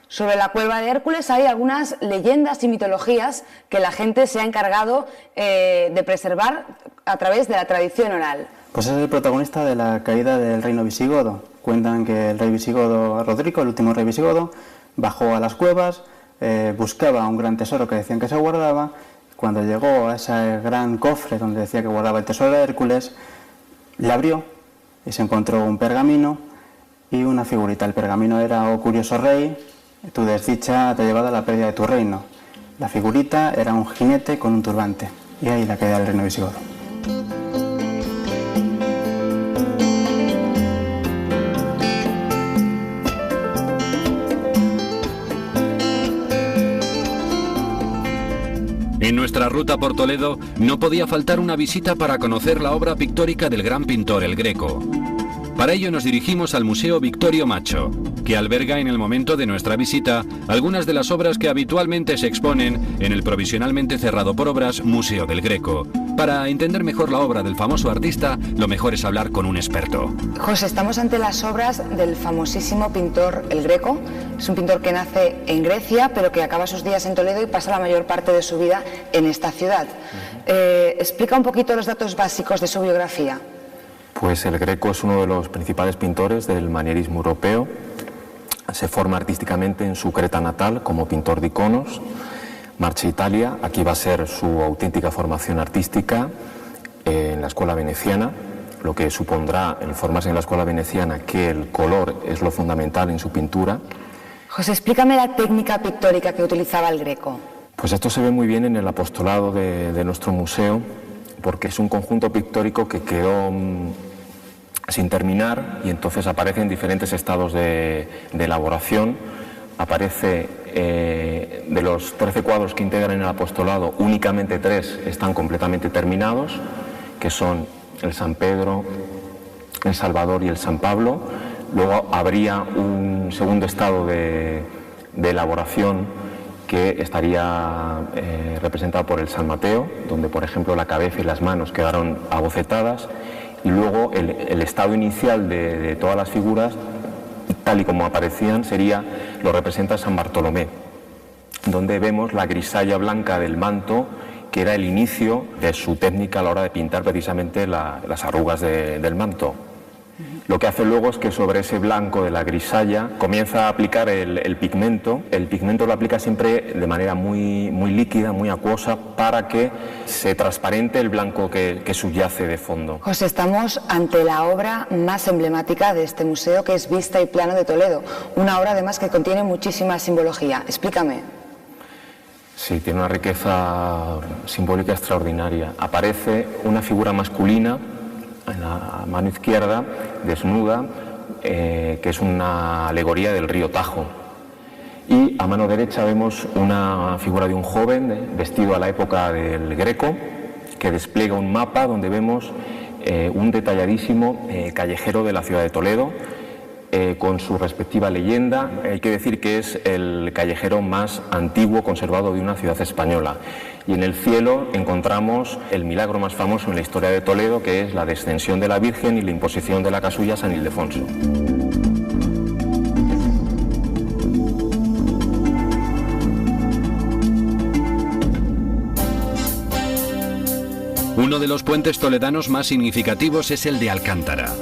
[SPEAKER 2] Sobre la cueva de Hércules hay algunas leyendas y mitologías que la gente se ha encargado de preservar a través de la tradición oral.
[SPEAKER 3] Pues es el protagonista de la caída del reino visigodo. Cuentan que el rey visigodo Rodrigo, el último rey visigodo, bajó a las cuevas, buscaba un gran tesoro que decían que se guardaba. Cuando llegó a ese gran cofre donde decía que guardaba el tesoro de Hércules, le abrió y se encontró un pergamino y una figurita. El pergamino era: "Oh curioso rey, tu desdicha te ha llevado a la pérdida de tu reino". La figurita era un jinete con un turbante, y ahí la caída del reino visigodo.
[SPEAKER 1] En nuestra ruta por Toledo no podía faltar una visita para conocer la obra pictórica del gran pintor El Greco. Para ello nos dirigimos al Museo Victorio Macho, que alberga en el momento de nuestra visita algunas de las obras que habitualmente se exponen en el provisionalmente cerrado por obras Museo del Greco. Para entender mejor la obra del famoso artista, lo mejor es hablar con un experto.
[SPEAKER 2] José, estamos ante las obras del famosísimo pintor El Greco. Es un pintor que nace en Grecia, pero que acaba sus días en Toledo y pasa la mayor parte de su vida en esta ciudad. Explica un poquito los datos básicos de su biografía.
[SPEAKER 6] Pues El Greco es uno de los principales pintores del manierismo europeo. Se forma artísticamente en su Creta natal como pintor de iconos. Marcha a Italia, aquí va a ser su auténtica formación artística en la escuela veneciana, lo que supondrá el formarse en la escuela veneciana que el color es lo fundamental en su pintura.
[SPEAKER 2] José, explícame la técnica pictórica que utilizaba El Greco.
[SPEAKER 6] Pues esto se ve muy bien en el apostolado de nuestro museo, porque es un conjunto pictórico que quedó sin terminar y entonces aparece en diferentes estados de elaboración. Aparece de los 13 cuadros que integran el apostolado, únicamente 3 están completamente terminados, que son el San Pedro, el Salvador y el San Pablo. Luego habría un segundo estado de elaboración que estaría representado por el San Mateo, donde por ejemplo la cabeza y las manos quedaron abocetadas, y luego el estado inicial de todas las figuras, tal y como aparecían, lo representa San Bartolomé, donde vemos la grisalla blanca del manto, que era el inicio de su técnica a la hora de pintar precisamente las arrugas del manto. Lo que hace luego es que sobre ese blanco de la grisalla comienza a aplicar el pigmento. El pigmento lo aplica siempre de manera muy líquida, muy acuosa, para que se transparente el blanco que subyace de fondo.
[SPEAKER 2] José, estamos ante la obra más emblemática de este museo, que es Vista y Plano de Toledo. Una obra además que contiene muchísima simbología. Explícame.
[SPEAKER 6] Sí, tiene una riqueza simbólica extraordinaria. Aparece una figura masculina en la mano izquierda, desnuda, que es una alegoría del río Tajo. Y a mano derecha vemos una figura de un joven vestido a la época del Greco, que despliega un mapa donde vemos un detalladísimo callejero de la ciudad de Toledo, con su respectiva leyenda. Hay que decir que es el callejero más antiguo conservado de una ciudad española. Y en el cielo encontramos el milagro más famoso en la historia de Toledo, que es la descensión de la Virgen y la imposición de la casulla a San Ildefonso.
[SPEAKER 1] Uno de los puentes toledanos más significativos es el de Alcántara,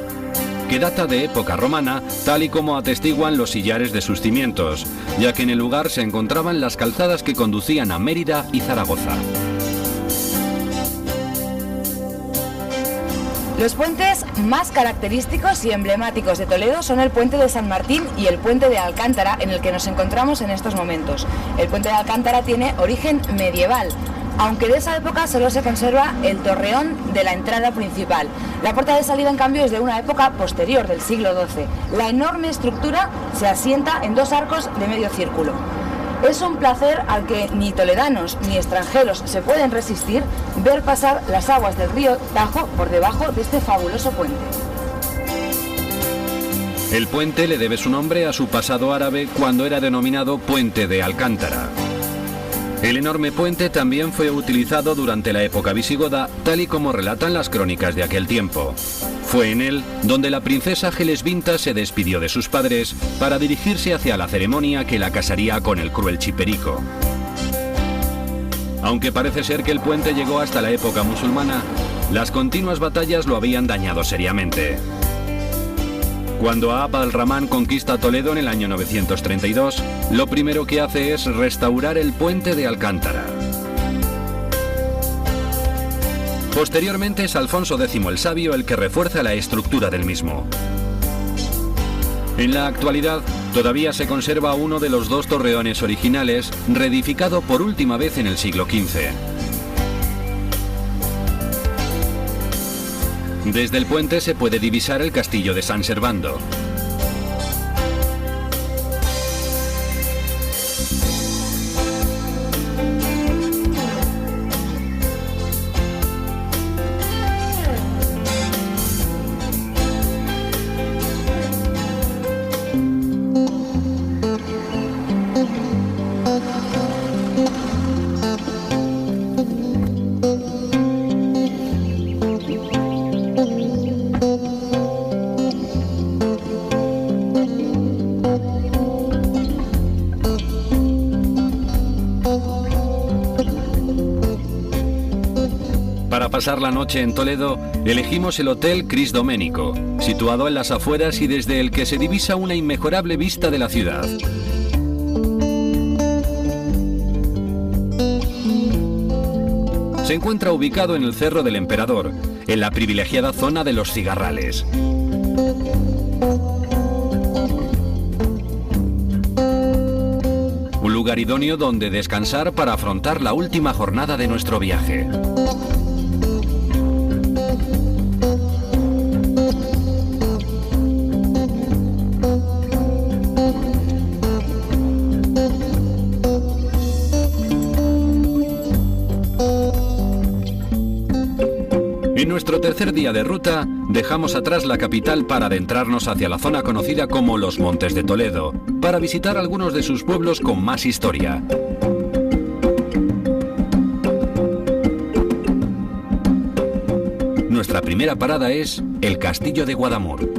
[SPEAKER 1] que data de época romana, tal y como atestiguan los sillares de sus cimientos, ya que en el lugar se encontraban las calzadas que conducían a Mérida y Zaragoza.
[SPEAKER 2] Los puentes más característicos y emblemáticos de Toledo son el puente de San Martín y el puente de Alcántara, en el que nos encontramos en estos momentos. El puente de Alcántara tiene origen medieval, aunque de esa época solo se conserva el torreón de la entrada principal. La puerta de salida, en cambio, es de una época posterior, del siglo XII. La enorme estructura se asienta en 2 arcos de medio círculo. Es un placer al que ni toledanos ni extranjeros se pueden resistir, ver pasar las aguas del río Tajo por debajo de este fabuloso puente.
[SPEAKER 1] El puente le debe su nombre a su pasado árabe, cuando era denominado Puente de Alcántara. El enorme puente también fue utilizado durante la época visigoda, tal y como relatan las crónicas de aquel tiempo. Fue en él donde la princesa Gelesbinta se despidió de sus padres para dirigirse hacia la ceremonia que la casaría con el cruel Chiperico. Aunque parece ser que el puente llegó hasta la época musulmana, las continuas batallas lo habían dañado seriamente. Cuando Abd al-Rahman conquista Toledo en el año 932, lo primero que hace es restaurar el puente de Alcántara. Posteriormente es Alfonso X el Sabio el que refuerza la estructura del mismo. En la actualidad, todavía se conserva uno de los 2 torreones originales, reedificado por última vez en el siglo XV. Desde el puente se puede divisar el castillo de San Servando. pasar la noche en Toledo, elegimos el Hotel Cris Domenico, situado en las afueras y desde el que se divisa una inmejorable vista de la ciudad. Se encuentra ubicado en el Cerro del Emperador, en la privilegiada zona de los Cigarrales. Un lugar idóneo donde descansar para afrontar la última jornada de nuestro viaje. En nuestro tercer día de ruta, dejamos atrás la capital para adentrarnos hacia la zona conocida como los Montes de Toledo, para visitar algunos de sus pueblos con más historia. Nuestra primera parada es el Castillo de Guadamur.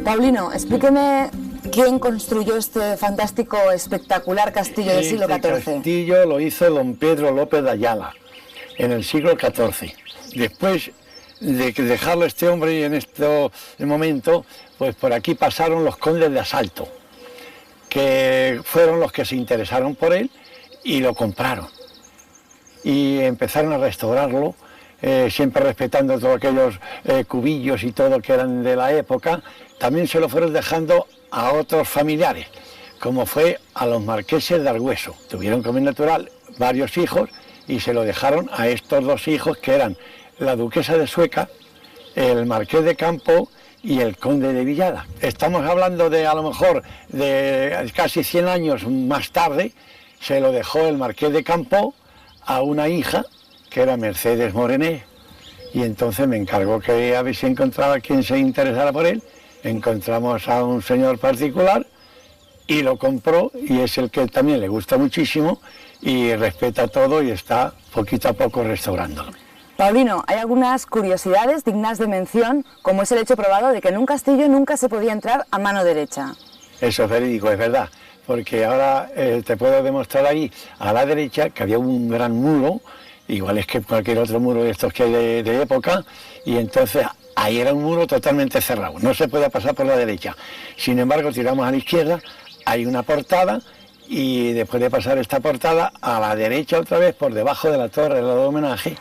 [SPEAKER 2] Paulino, explíqueme quién construyó este fantástico, espectacular castillo del siglo XIV.
[SPEAKER 7] Este castillo lo hizo don Pedro López de Ayala en el siglo XIV. Después de dejarlo este hombre en este momento, pues por aquí pasaron los condes de Asalto, que fueron los que se interesaron por él y lo compraron. Y empezaron a restaurarlo, siempre respetando todos aquellos cubillos y todo que eran de la época. También se lo fueron dejando a otros familiares, como fue a los marqueses de Argüeso. Tuvieron como natural varios hijos y se lo dejaron a estos dos hijos, que eran la duquesa de Sueca, el marqués de Campo y el conde de Villada. Estamos hablando de, a lo mejor, de casi 100 años más tarde, se lo dejó el marqués de Campo a una hija, que era Mercedes Morené, y entonces me encargó que a ver si encontraba quien se interesara por él. Encontramos a un señor particular y lo compró, y es el que también le gusta muchísimo y respeta todo y está poquito a poco restaurándolo.
[SPEAKER 2] Paulino, hay algunas curiosidades dignas de mención, como es el hecho probado de que en un castillo nunca se podía entrar a mano derecha.
[SPEAKER 7] Eso es verídico, es verdad, porque ahora te puedo demostrar ahí a la derecha que había un gran muro, igual es que cualquier otro muro de estos que hay de época, y entonces ahí era un muro totalmente cerrado, no se podía pasar por la derecha. Sin embargo, tiramos a la izquierda, hay una portada, y después de pasar esta portada, a la derecha otra vez, por debajo de la torre del homenaje,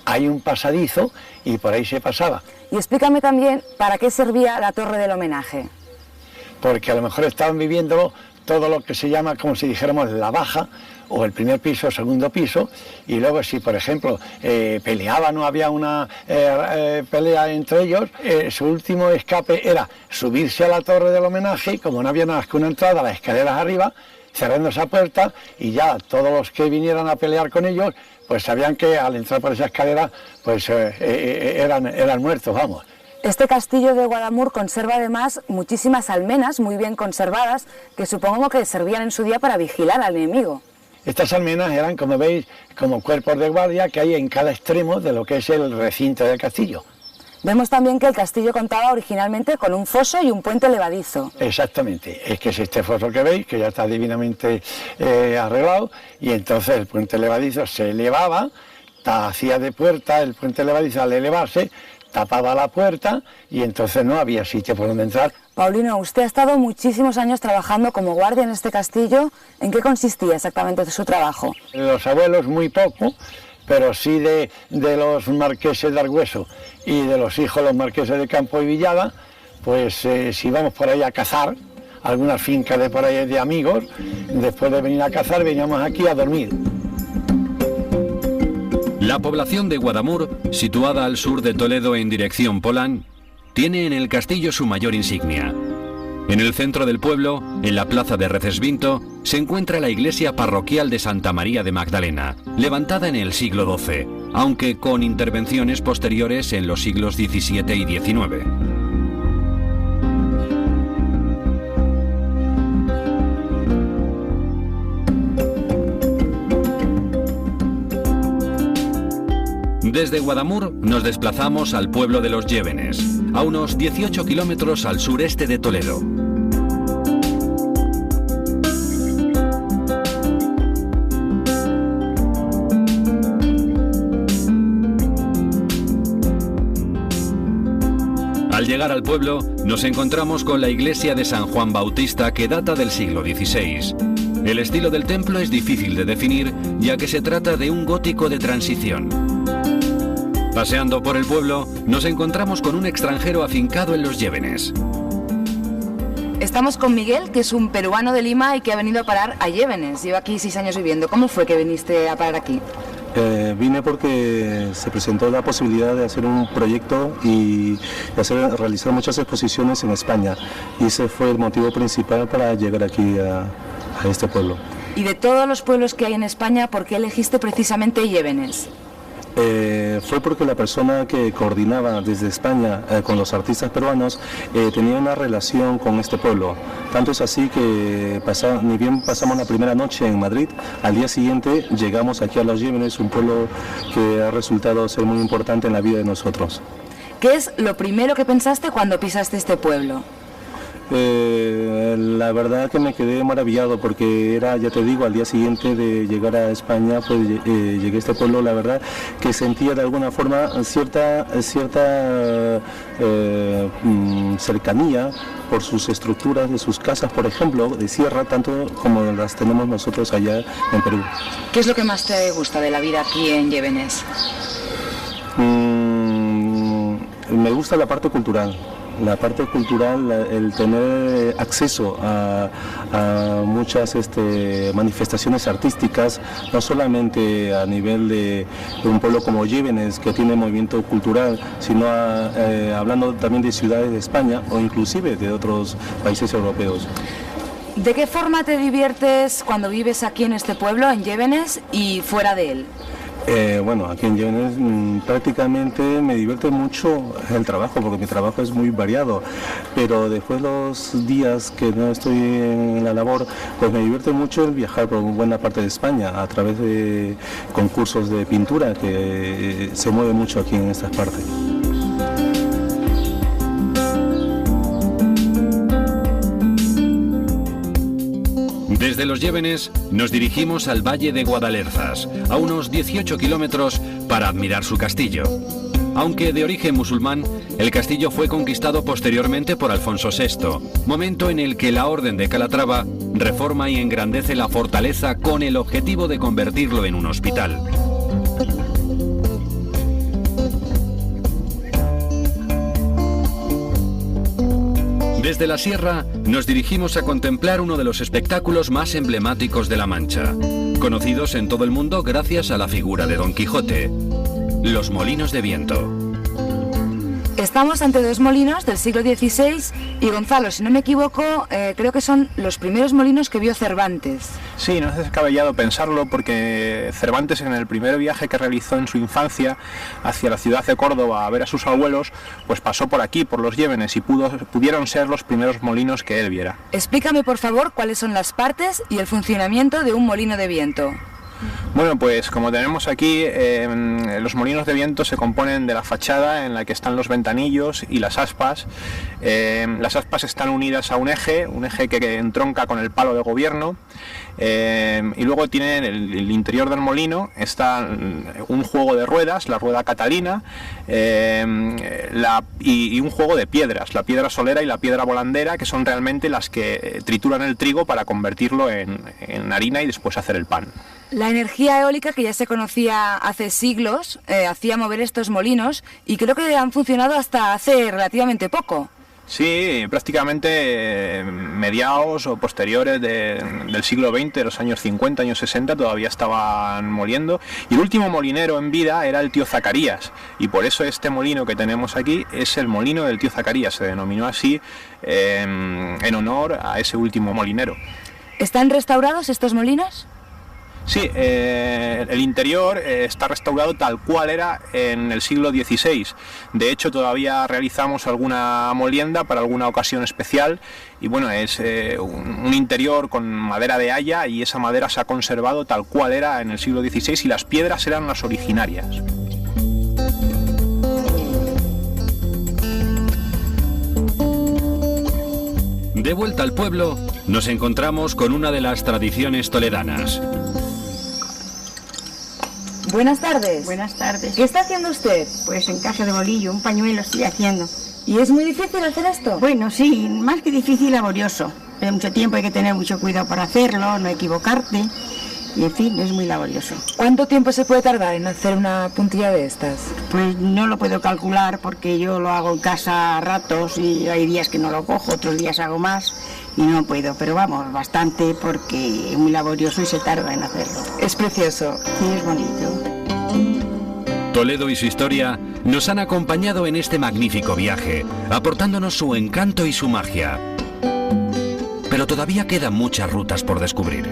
[SPEAKER 7] hay un pasadizo y por ahí se pasaba.
[SPEAKER 2] Y explícame también para qué servía la torre del homenaje.
[SPEAKER 7] Porque a lo mejor estaban viviendo todo lo que se llama, como si dijéramos, la baja, o el primer piso, segundo piso, y luego si, por ejemplo, peleaban o había una pelea entre ellos, su último escape era subirse a la torre del homenaje, y como no había nada más que una entrada, las escaleras arriba, cerrando esa puerta, y ya todos los que vinieran a pelear con ellos, pues sabían que al entrar por esa escalera, pues eran muertos, vamos.
[SPEAKER 2] Este castillo de Guadamur conserva además muchísimas almenas muy bien conservadas, que supongo que servían en su día para vigilar al enemigo.
[SPEAKER 7] Estas almenas eran, como veis, como cuerpos de guardia que hay en cada extremo de lo que es el recinto del castillo.
[SPEAKER 2] Vemos también que el castillo contaba originalmente con un foso y un puente levadizo.
[SPEAKER 7] Exactamente, es que es este foso que veis, que ya está divinamente arreglado, y entonces el puente levadizo se elevaba, hacía de puerta, el puente levadizo al elevarse, tapaba la puerta y entonces no había sitio por donde entrar.
[SPEAKER 2] Paulino, usted ha estado muchísimos años trabajando como guardia en este castillo. ¿En qué consistía exactamente su trabajo?
[SPEAKER 7] Los abuelos muy poco, pero sí de los marqueses de Argüeso y de los hijos, los marqueses de Campo y Villada, pues si íbamos por ahí a cazar, algunas fincas de por ahí de amigos, después de venir a cazar veníamos aquí a dormir.
[SPEAKER 1] La población de Guadamur, situada al sur de Toledo en dirección Polán, tiene en el castillo su mayor insignia. En el centro del pueblo, en la plaza de Recesvinto, se encuentra la iglesia parroquial de Santa María de Magdalena, levantada en el siglo XII, aunque con intervenciones posteriores en los siglos XVII y XIX. Desde Guadamur nos desplazamos al pueblo de Los Llévenes, a unos 18 kilómetros al sureste de Toledo. llegar al pueblo, nos encontramos con la iglesia de San Juan Bautista, que data del siglo XVI. El estilo del templo es difícil de definir, ya que se trata de un gótico de transición. Paseando por el pueblo, nos encontramos con un extranjero afincado en Los Llévenes.
[SPEAKER 2] Estamos con Miguel, que es un peruano de Lima y que ha venido a parar a Llévenes. Lleva aquí 6 años viviendo. ¿Cómo fue que viniste a parar aquí?
[SPEAKER 8] Vine porque se presentó la posibilidad de hacer un proyecto y realizar muchas exposiciones en España. Y ese fue el motivo principal para llegar aquí a este pueblo.
[SPEAKER 2] Y de todos los pueblos que hay en España, ¿por qué elegiste precisamente Llévenes?
[SPEAKER 8] Fue porque la persona que coordinaba desde España con los artistas peruanos tenía una relación con este pueblo. Tanto es así que ni bien pasamos la primera noche en Madrid, al día siguiente llegamos aquí a Los Llévenes, un pueblo que ha resultado ser muy importante en la vida de nosotros.
[SPEAKER 2] ¿Qué es lo primero que pensaste cuando pisaste este pueblo?
[SPEAKER 8] La verdad que me quedé maravillado porque era, ya te digo, al día siguiente de llegar a España, pues llegué a este pueblo, la verdad que sentía de alguna forma cierta cercanía por sus estructuras de sus casas, por ejemplo, de sierra, tanto como las tenemos nosotros allá en Perú.
[SPEAKER 2] ¿Qué es lo que más te gusta de la vida aquí en Llévenes?
[SPEAKER 8] Me gusta la parte cultural. El tener acceso a muchas manifestaciones artísticas, no solamente a nivel de un pueblo como Llévenes, que tiene movimiento cultural, sino hablando también de ciudades de España o inclusive de otros países europeos.
[SPEAKER 2] ¿De qué forma te diviertes cuando vives aquí en este pueblo, en Llévenes, y fuera de él?
[SPEAKER 8] Bueno, aquí en Llévenes prácticamente me divierte mucho el trabajo, porque mi trabajo es muy variado, pero después los días que no estoy en la labor, pues me divierte mucho el viajar por buena parte de España a través de concursos de pintura, que se mueve mucho aquí en estas partes.
[SPEAKER 1] Desde Los Llévenes nos dirigimos al Valle de Guadalerzas, a unos 18 kilómetros, para admirar su castillo. Aunque de origen musulmán, el castillo fue conquistado posteriormente por Alfonso VI, momento en el que la Orden de Calatrava reforma y engrandece la fortaleza con el objetivo de convertirlo en un hospital. Desde la sierra nos dirigimos a contemplar uno de los espectáculos más emblemáticos de La Mancha, conocidos en todo el mundo gracias a la figura de Don Quijote: los molinos de viento.
[SPEAKER 2] Estamos ante 2 molinos del siglo XVI y, Gonzalo, si no me equivoco, creo que son los primeros molinos que vio Cervantes.
[SPEAKER 9] Sí, no es descabellado pensarlo, porque Cervantes, en el primer viaje que realizó en su infancia hacia la ciudad de Córdoba a ver a sus abuelos, pues pasó por aquí, por Los Llévenes, y pudieron ser los primeros molinos que él viera.
[SPEAKER 2] Explícame, por favor, cuáles son las partes y el funcionamiento de un molino de viento.
[SPEAKER 9] Bueno, pues como tenemos aquí, los molinos de viento se componen de la fachada en la que están los ventanillos y las aspas. Las aspas están unidas a un eje que entronca con el palo de gobierno, y luego tienen el interior del molino, está un juego de ruedas, la rueda catalina, y un juego de piedras, la piedra solera y la piedra volandera, que son realmente las que trituran el trigo para convertirlo en harina y después hacer el pan.
[SPEAKER 2] La energía eólica, que ya se conocía hace siglos, hacía mover estos molinos, y creo que han funcionado hasta hace relativamente poco.
[SPEAKER 9] Sí, prácticamente mediados o posteriores del siglo XX, de los años 50, años 60, todavía estaban moliendo, y el último molinero en vida era el tío Zacarías, y por eso este molino que tenemos aquí es el molino del tío Zacarías, se denominó así en honor a ese último molinero.
[SPEAKER 2] ¿Están restaurados estos molinos?
[SPEAKER 9] Sí, el interior está restaurado tal cual era en el siglo XVI. De hecho, todavía realizamos alguna molienda para alguna ocasión especial, y bueno, es un interior con madera de haya, y esa madera se ha conservado tal cual era en el siglo XVI, y las piedras eran las originarias.
[SPEAKER 1] De vuelta al pueblo, nos encontramos con una de las tradiciones toledanas.
[SPEAKER 2] Buenas tardes.
[SPEAKER 10] Buenas tardes.
[SPEAKER 2] ¿Qué está haciendo usted?
[SPEAKER 10] Pues encaje de bolillo, un pañuelo estoy haciendo.
[SPEAKER 2] ¿Y es muy difícil hacer esto?
[SPEAKER 10] Bueno, sí, más que difícil, laborioso. Hay mucho tiempo, hay que tener mucho cuidado para hacerlo, no equivocarte. Y en fin, es muy laborioso.
[SPEAKER 2] ¿Cuánto tiempo se puede tardar en hacer una puntilla de estas?
[SPEAKER 10] Pues no lo puedo calcular porque yo lo hago en casa a ratos y hay días que no lo cojo, otros días hago más y no puedo. Pero vamos, bastante porque es muy laborioso y se tarda en hacerlo.
[SPEAKER 2] Es precioso.
[SPEAKER 10] Sí, es bonito.
[SPEAKER 1] Toledo y su historia nos han acompañado en este magnífico viaje, aportándonos su encanto y su magia. Pero todavía quedan muchas rutas por descubrir.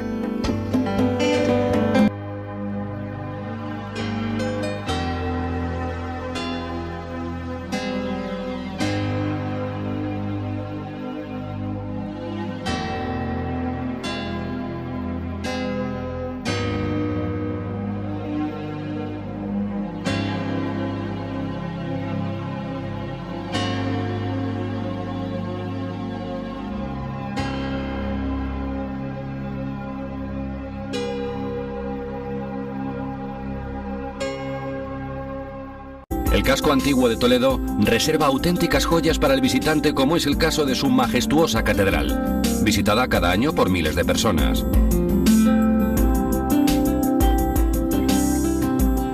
[SPEAKER 1] El casco antiguo de Toledo reserva auténticas joyas para el visitante, como es el caso de su majestuosa catedral, visitada cada año por miles de personas.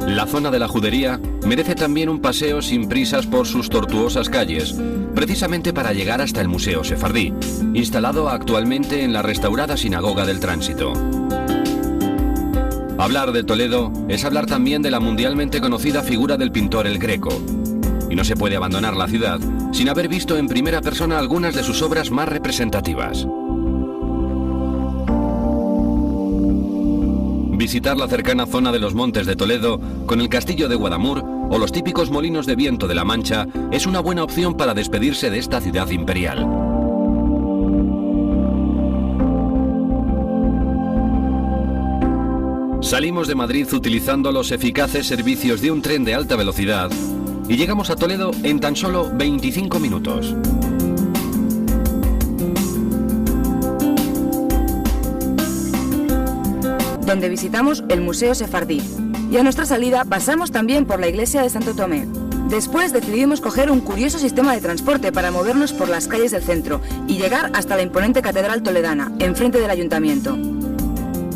[SPEAKER 1] La zona de la Judería merece también un paseo sin prisas por sus tortuosas calles, precisamente para llegar hasta el Museo Sefardí, instalado actualmente en la restaurada Sinagoga del Tránsito. Hablar de Toledo es hablar también de la mundialmente conocida figura del pintor El Greco. Y no se puede abandonar la ciudad sin haber visto en primera persona algunas de sus obras más representativas. Visitar la cercana zona de los Montes de Toledo, con el castillo de Guadamur o los típicos molinos de viento de La Mancha, es una buena opción para despedirse de esta ciudad imperial. Salimos de Madrid utilizando los eficaces servicios de un tren de alta velocidad y llegamos a Toledo en tan solo 25 minutos.
[SPEAKER 2] Donde visitamos el Museo Sefardí. Y a nuestra salida pasamos también por la iglesia de Santo Tomé. Después decidimos coger un curioso sistema de transporte para movernos por las calles del centro y llegar hasta la imponente catedral toledana, enfrente del ayuntamiento.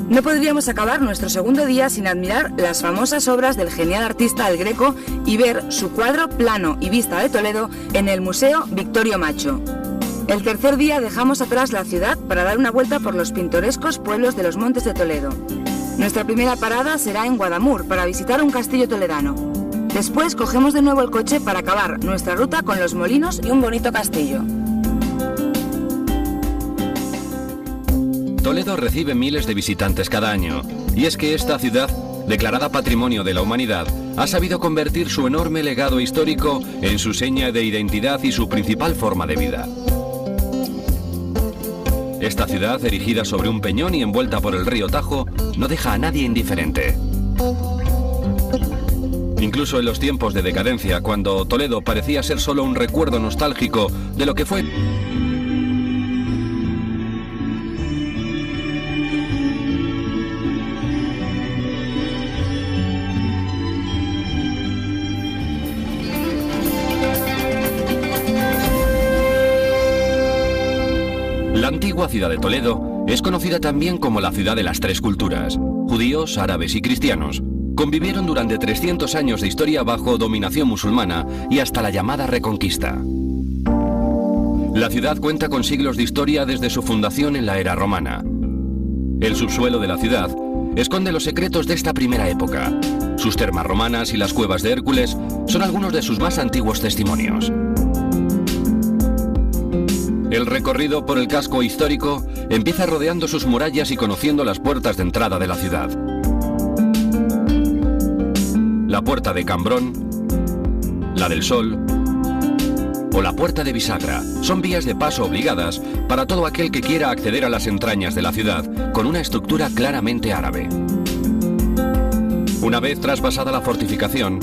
[SPEAKER 2] No podríamos acabar nuestro segundo día sin admirar las famosas obras del genial artista El Greco y ver su cuadro Plano y Vista de Toledo en el Museo Victorio Macho. El tercer día dejamos atrás la ciudad para dar una vuelta por los pintorescos pueblos de los Montes de Toledo. Nuestra primera parada será en Guadamur para visitar un castillo toledano. Después cogemos de nuevo el coche para acabar nuestra ruta con los molinos y un bonito castillo.
[SPEAKER 1] Toledo recibe miles de visitantes cada año, y es que esta ciudad, declarada Patrimonio de la Humanidad, ha sabido convertir su enorme legado histórico en su seña de identidad y su principal forma de vida. Esta ciudad, erigida sobre un peñón y envuelta por el río Tajo, no deja a nadie indiferente. Incluso en los tiempos de decadencia, cuando Toledo parecía ser solo un recuerdo nostálgico de lo que fue... La antigua ciudad de Toledo es conocida también como la ciudad de las tres culturas. Judíos, árabes y cristianos convivieron durante 300 años de historia bajo dominación musulmana y hasta la llamada Reconquista. La ciudad cuenta con siglos de historia desde su fundación en la era romana. El subsuelo de la ciudad esconde los secretos de esta primera época. Sus termas romanas y las cuevas de Hércules son algunos de sus más antiguos testimonios. El recorrido por el casco histórico empieza rodeando sus murallas y conociendo las puertas de entrada de la ciudad. La puerta de Cambrón, la del Sol o la puerta de Bisagra son vías de paso obligadas para todo aquel que quiera acceder a las entrañas de la ciudad con una estructura claramente árabe. Una vez traspasada la fortificación,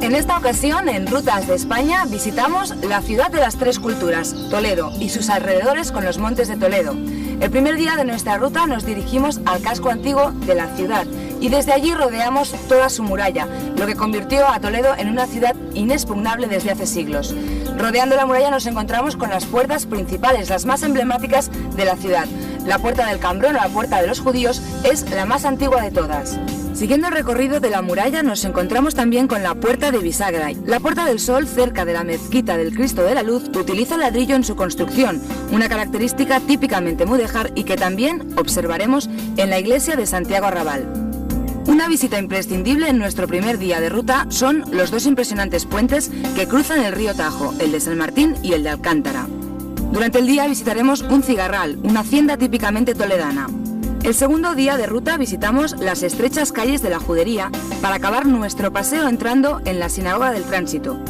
[SPEAKER 2] en esta ocasión, en Rutas de España, visitamos la ciudad de las tres culturas, Toledo, y sus alrededores con los Montes de Toledo. El primer día de nuestra ruta nos dirigimos al casco antiguo de la ciudad y desde allí rodeamos toda su muralla, lo que convirtió a Toledo en una ciudad inexpugnable desde hace siglos. Rodeando la muralla nos encontramos con las puertas principales, las más emblemáticas de la ciudad. La Puerta del Cambrón, o la Puerta de los Judíos, es la más antigua de todas. Siguiendo el recorrido de la muralla nos encontramos también con la Puerta de Bisagra. La Puerta del Sol, cerca de la mezquita del Cristo de la Luz, utiliza ladrillo en su construcción, una característica típicamente mudéjar y que también observaremos en la iglesia de Santiago Arrabal. Una visita imprescindible en nuestro primer día de ruta son los dos impresionantes puentes que cruzan el río Tajo, el de San Martín y el de Alcántara. Durante el día visitaremos un cigarral, una hacienda típicamente toledana. El segundo día de ruta visitamos las estrechas calles de la Judería para acabar nuestro paseo entrando en la Sinagoga del Tránsito.